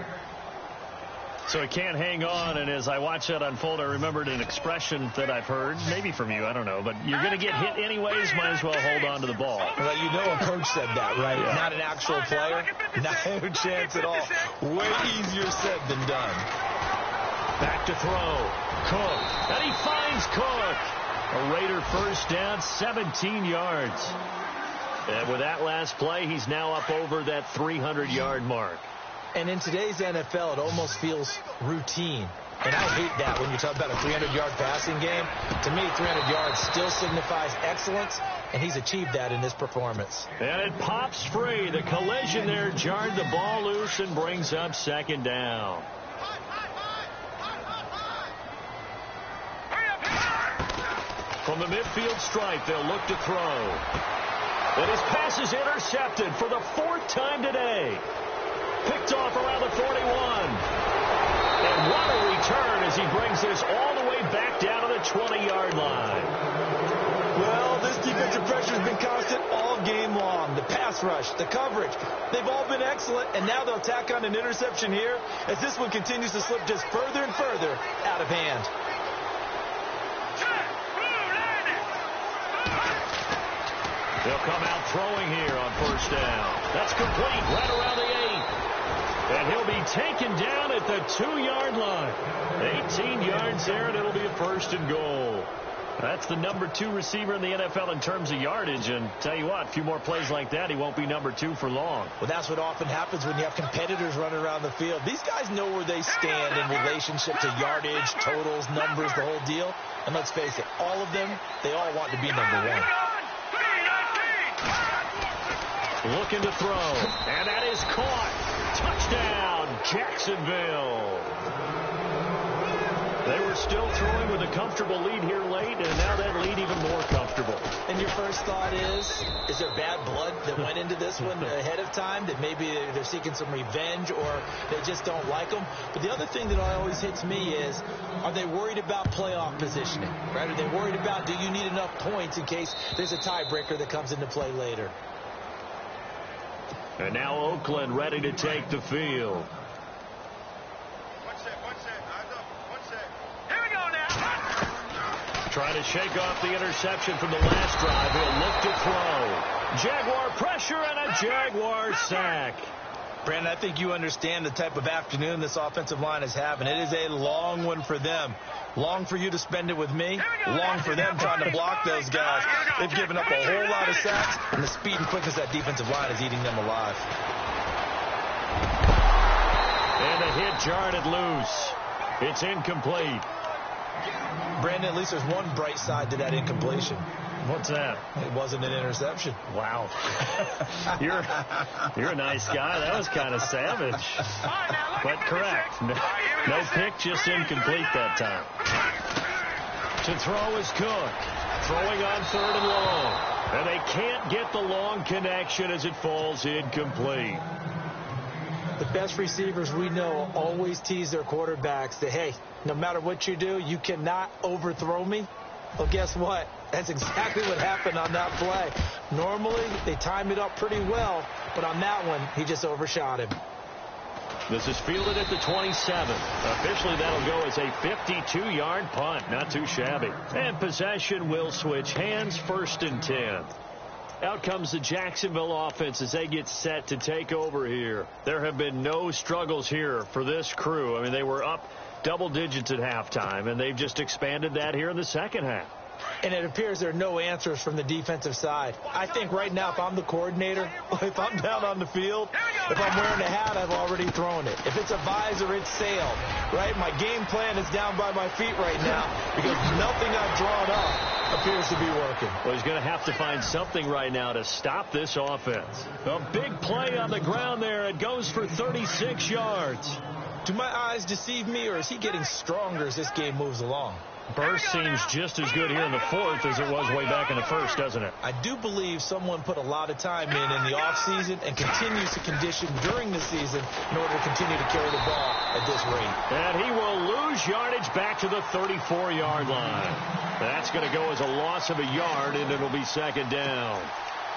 So he can't hang on, and as I watch that unfold, I remembered an expression that I've heard, maybe from you, I don't know, but you're going to get hit anyways, might as well hold on to the ball. Well, you know a coach said that, right? Yeah. Not an actual player. No chance at all. Way easier said than done. Back to throw. Cook. And he finds Cook. A Raider first down, 17 yards. And with that last play, he's now up over that 300-yard mark. And in today's NFL, it almost feels routine. And I hate that when you talk about a 300-yard passing game. To me, 300 yards still signifies excellence, and he's achieved that in this performance. And it pops free. The collision there jarred the ball loose and brings up second down. From the midfield stripe, they'll look to throw. And his pass is intercepted for the 4th time today. Picked off around the 41. And what a return as he brings this all the way back down to the 20-yard line. Well, this defensive pressure has been constant all game long. The pass rush, the coverage, they've all been excellent, and now they'll tack on an interception here as this one continues to slip just further and further out of hand. They'll come out throwing here on first down. That's complete right around the 8. And he'll be taken down at the 2-yard line. 18 yards there, and it'll be a 1st and goal. That's the number 2 receiver in the NFL in terms of yardage. And tell you what, a few more plays like that, he won't be number 2 for long. Well, that's what often happens when you have competitors running around the field. These guys know where they stand in relationship to yardage, totals, numbers, the whole deal. And let's face it, all of them, they all want to be number 1. Looking to throw, and that is caught. Touchdown, Jacksonville. They were still throwing with a comfortable lead here late, and now that lead even more comfortable. And your first thought is there bad blood that went into this one ahead of time, that maybe they're seeking some revenge or they just don't like them? But the other thing that always hits me is, are they worried about playoff positioning? Right? Are they worried about, do you need enough points in case there's a tiebreaker that comes into play later? And now Oakland ready to take the field. Here we go now. Trying to shake off the interception from the last drive. He'll look to throw. Jaguar pressure and a Jaguar sack. Brandon, I think you understand the type of afternoon this offensive line is having. It is a long one for them. Long for you to spend it with me. Long for them trying to block those guys. They've given up a whole lot of sacks, and the speed and quickness of that defensive line is eating them alive. And the hit jarred it loose. It's incomplete. Brandon, at least there's one bright side to that incompletion. What's that? It wasn't an interception. Wow. You're a nice guy. That was kind of savage. But correct. No pick, just incomplete that time. To throw is Cook. Throwing on 3rd and long. And they can't get the long connection as it falls incomplete. The best receivers we know always tease their quarterbacks that, hey, no matter what you do, you cannot overthrow me. Well, guess what? That's exactly what happened on that play. Normally, they time it up pretty well, but on that one, he just overshot him. This is fielded at the 27. Officially, that'll go as a 52-yard punt. Not too shabby. And possession will switch hands, 1st and 10. Out comes the Jacksonville offense as they get set to take over here. There have been no struggles here for this crew. I mean, they were up double digits at halftime, and they've just expanded that here in the second half. And it appears there are no answers from the defensive side. I think right now, if I'm the coordinator, if I'm down on the field, if I'm wearing a hat, I've already thrown it. If it's a visor, it's sailed, right? My game plan is down by my feet right now because nothing I've drawn up appears to be working. Well, he's going to have to find something right now to stop this offense. A big play on the ground there. It goes for 36 yards. Do my eyes deceive me, or is he getting stronger as this game moves along? Burst seems just as good here in the 4th as it was way back in the 1st, doesn't it? I do believe someone put a lot of time in the offseason and continues to condition during the season in order to continue to carry the ball at this rate. And he will lose yardage back to the 34-yard line. That's going to go as a loss of a yard, and it'll be 2nd down.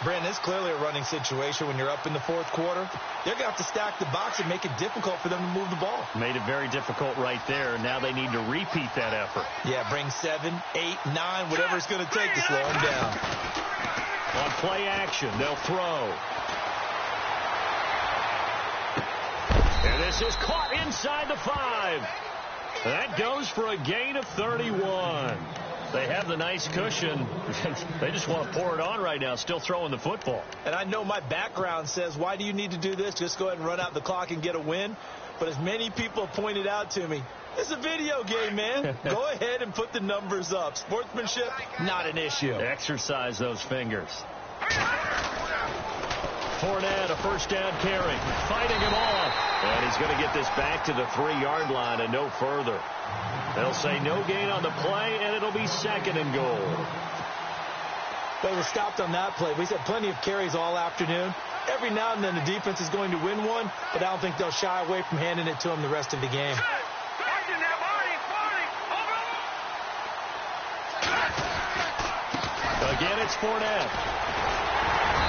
Brandon, it's clearly a running situation when you're up in the fourth quarter. They're going to have to stack the box and make it difficult for them to move the ball. Made it very difficult right there. Now they need to repeat that effort. Yeah, bring 7, 8, 9, whatever it's going to take to slow them down. On play action, they'll throw. And this is caught inside the 5. That goes for a gain of 31. They have the nice cushion. They just want to pour it on right now, still throwing the football. And I know my background says, why do you need to do this? Just go ahead and run out the clock and get a win. But as many people have pointed out to me, it's a video game, man. Go ahead and put the numbers up. Sportsmanship, not an issue. Exercise those fingers. Fournette, a first down carry, fighting him off. And he's going to get this back to the 3-yard line and no further. They'll say no gain on the play, and it'll be 2nd and goal. They were stopped on that play. We had plenty of carries all afternoon. Every now and then the defense is going to win one, but I don't think they'll shy away from handing it to them the rest of the game. Again, it's Fournette.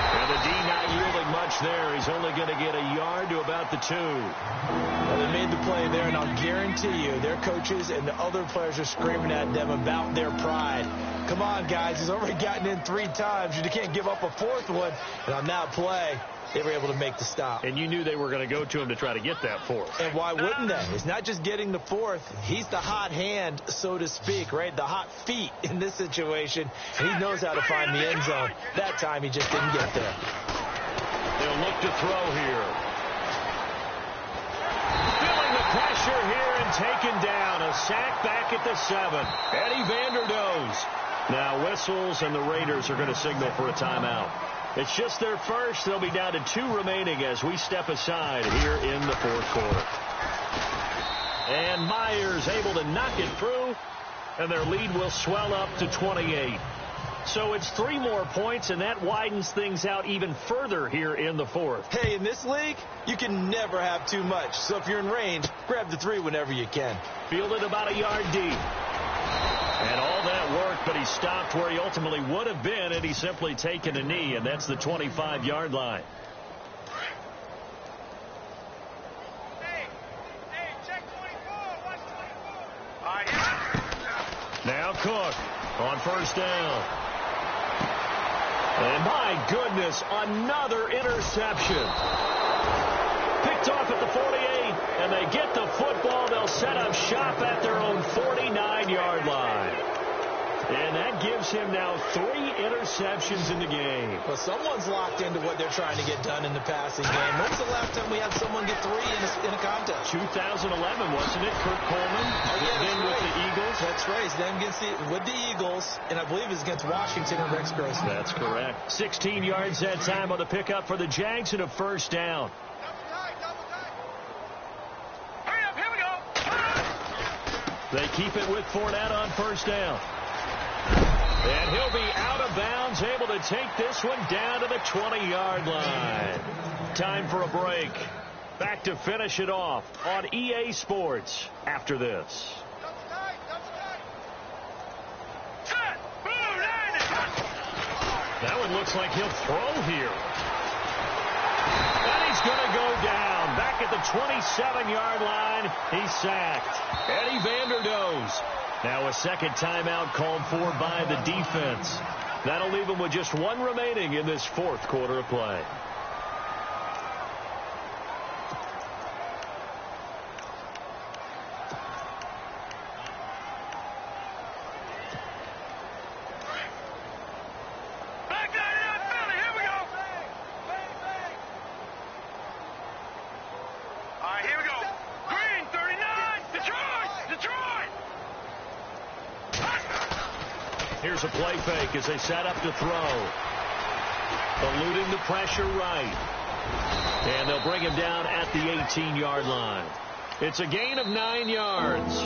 And the D not yielding much there. He's only going to get a yard to about the 2. Well, they made the play there, and I'll guarantee you their coaches and the other players are screaming at them about their pride. Come on, guys. He's already gotten in 3 times. You can't give up a 4th one. And on that play, they were able to make the stop. And you knew they were going to go to him to try to get that 4th. And why wouldn't they? It's not just getting the 4th. He's the hot hand, so to speak, right? The hot feet in this situation. And he knows how to find the end zone. That time, he just didn't get there. They'll look to throw here. Feeling the pressure here and taken down. A sack back at the 7. Eddie Vanderdoes. Now whistles, and the Raiders are going to signal for a timeout. It's just their first. They'll be down to 2 remaining as we step aside here in the 4th quarter. And Myers able to knock it through, and their lead will swell up to 28. So it's 3 more points, and that widens things out even further here in the 4th. Hey, in this league, you can never have too much. So if you're in range, grab the 3 whenever you can. Fielded about a yard deep. And all that work, but he stopped where he ultimately would have been had he simply taken a knee, and that's the 25-yard line. Hey, check 24. Watch 24. Now Cook on first down. And my goodness, another interception. Picked off at the 48, and they get the football. They'll set up shop at their own 49-yard line. And that gives him now 3 interceptions in the game. Well, someone's locked into what they're trying to get done in the passing game. When was the last time we had someone get 3 in a contest? 2011, wasn't it? Kurt Coleman. Oh, yeah, then with the Eagles. That's right. Then with the Eagles, and I believe it's against Washington and Rex Grossman. That's correct. 16 yards that time on the pickup for the Jags and a first down. Hurry up, here we go. They keep it with Fournette on first down. And he'll be out of bounds, able to take this one down to the 20-yard line. Time for a break. Back to finish it off on EA Sports after this. That one looks like he'll throw here. And he's going to go down. Back at the 27-yard line, he's sacked. Eddie Vanderdoes. Now a second timeout called for by the defense. That'll leave him with just 1 remaining in this 4th quarter of play. Here's a play fake as they set up to throw. Eluding the pressure right. And they'll bring him down at the 18-yard line. It's a gain of 9 yards.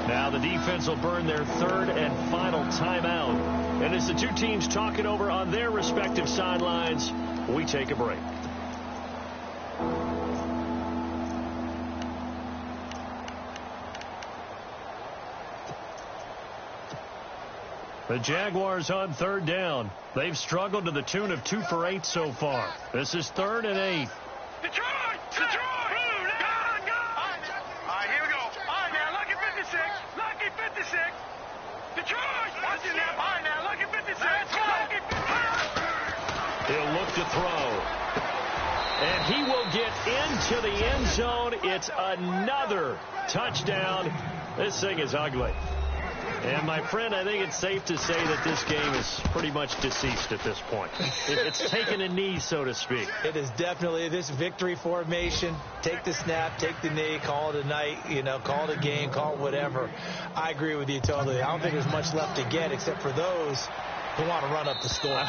Now the defense will burn their 3rd and final timeout. And as the 2 teams talk it over on their respective sidelines, we take a break. The Jaguars on third down. They've struggled to the tune of 2 for 8 so far. This is 3rd and 8. Detroit! Detroit! Go! All right, here we go. All right, now, lucky 56. Lucky 56. Detroit! Watch it now. All right, now, lucky 56. Lucky 56. He'll look to throw. And he will get into the end zone. It's another touchdown. This thing is ugly. And, my friend, I think it's safe to say that this game is pretty much deceased at this point. It's taken a knee, so to speak. It is definitely this victory formation. Take the snap, take the knee, call it a night, call it a game, call it whatever. I agree with you totally. I don't think there's much left to get except for those who want to run up the score.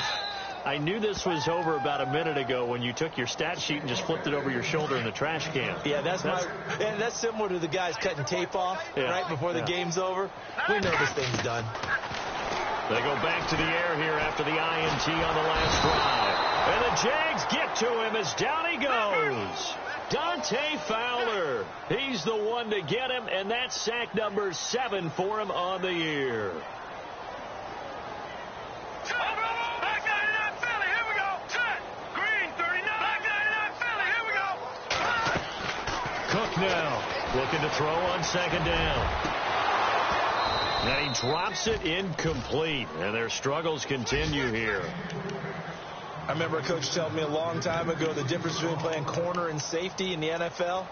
I knew this was over about a minute ago when you took your stat sheet and just flipped it over your shoulder in the trash can. Yeah, that's similar to the guys cutting tape off right before the game's over. We know this thing's done. They go back to the air here after the INT on the last drive. And the Jags get to him as down he goes. Dante Fowler. He's the one to get him, and that's sack number 7 for him on the year. Cook now looking to throw on 2nd down. And he drops it incomplete, and their struggles continue here. I remember a coach telling me a long time ago the difference between playing corner and safety in the NFL.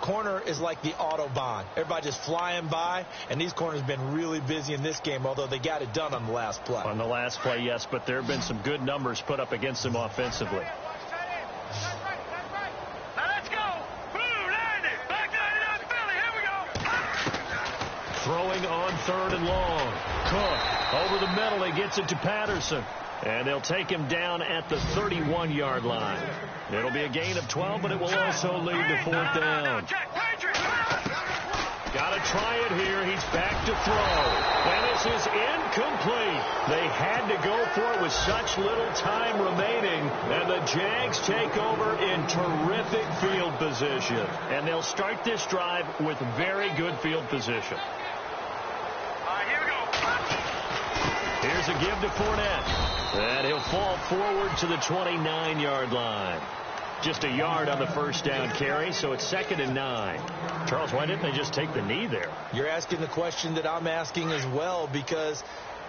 Corner is like the Autobahn. Everybody just flying by, and these corners have been really busy in this game, although they got it done on the last play. On the last play, yes, but there have been some good numbers put up against them offensively. Throwing on 3rd and long. Cook over the middle. He gets it to Patterson. And they'll take him down at the 31-yard line. It'll be a gain of 12, but it will also lead to 4th down. Got to try it here. He's back to throw. And this is incomplete. They had to go for it with such little time remaining. And the Jags take over in terrific field position. And they'll start this drive with very good field position. Here's a give to Fournette. And he'll fall forward to the 29-yard line. Just a yard on the 1st down carry, so it's 2nd and 9. Charles, why didn't they just take the knee there? You're asking the question that I'm asking as well, because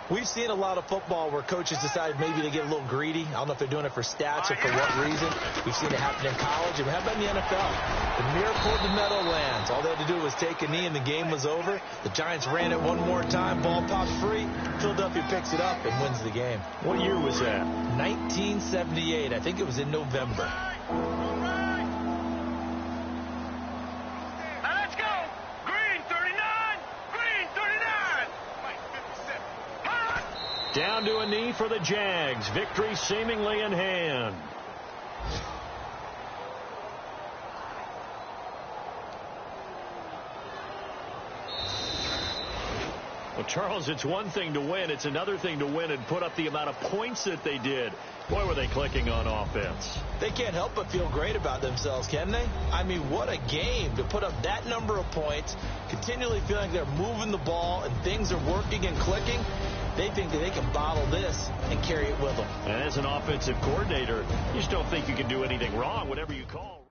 we've seen a lot of football where coaches decide maybe to get a little greedy. I don't know if they're doing it for stats or for what reason. We've seen it happen in college. And how about in the NFL? The miracle of the Meadowlands. All they had to do was take a knee and the game was over. The Giants ran it one more time. Ball pops free. Philadelphia picks it up and wins the game. What year was that? 1978. I think it was in November. Down to a knee for the Jags. Victory seemingly in hand. Well, Charles, it's one thing to win. It's another thing to win and put up the amount of points that they did. Boy, were they clicking on offense. They can't help but feel great about themselves, can they? I mean, what a game to put up that number of points, continually feeling like they're moving the ball and things are working and clicking. They think that they can bottle this and carry it with them. And as an offensive coordinator, you just don't think you can do anything wrong, whatever you call.